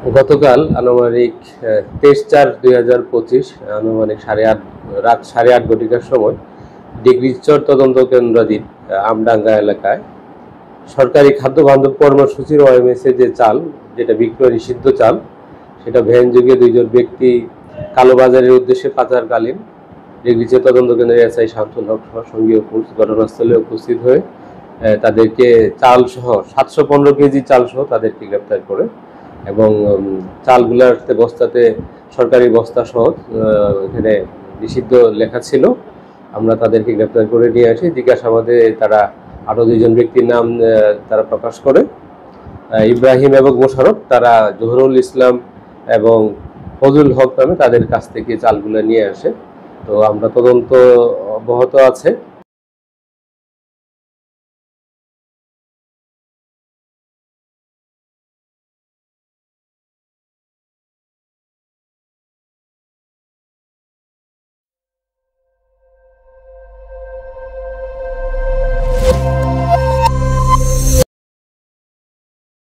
গতকাল আনুমানিক 23/4/2025 আনুমানিক রাত 8:30 ঘটিকার সময় ডিগ্রিচর তদন্ত কেন্দ্রাধীন আমডাঙ্গা এলাকায় সরকারি খাদ্য বান্ধব কর্মসূচির ওএমএসে যে চাল, যেটা বিক্রয় নিষিদ্ধ চাল, সেটা ভ্যানযোগে 2 জন ব্যক্তি কালোবাজারের উদ্দেশ্যে পাচারকালীন ডিগ্রিচর তদন্ত কেন্দ্রের এসআই শামসুল হক সহ সঙ্গীয় পুলিশ ঘটনাস্থলে উপস্থিত হয়ে তাদেরকে চাল সহ 715 কেজি চাল সহ তাদেরকে গ্রেপ্তার করে এবং চালগুলার বস্তাতে সরকারি বস্তা সহ এখানে নিষিদ্ধ লেখা ছিল। আমরা তাদেরকে গ্রেপ্তার করে নিয়ে আসি। জিজ্ঞাসাবাদে তারা আরও 2 জন ব্যক্তির নাম তারা প্রকাশ করে। ইব্রাহিম এবং মোশারফ, তারা জহুরুল ইসলাম এবং ফজলুল হক নামে তাদের কাছ থেকে চালগুলো নিয়ে আসে। তো আমরা তদন্ত অব্যাহত আছে।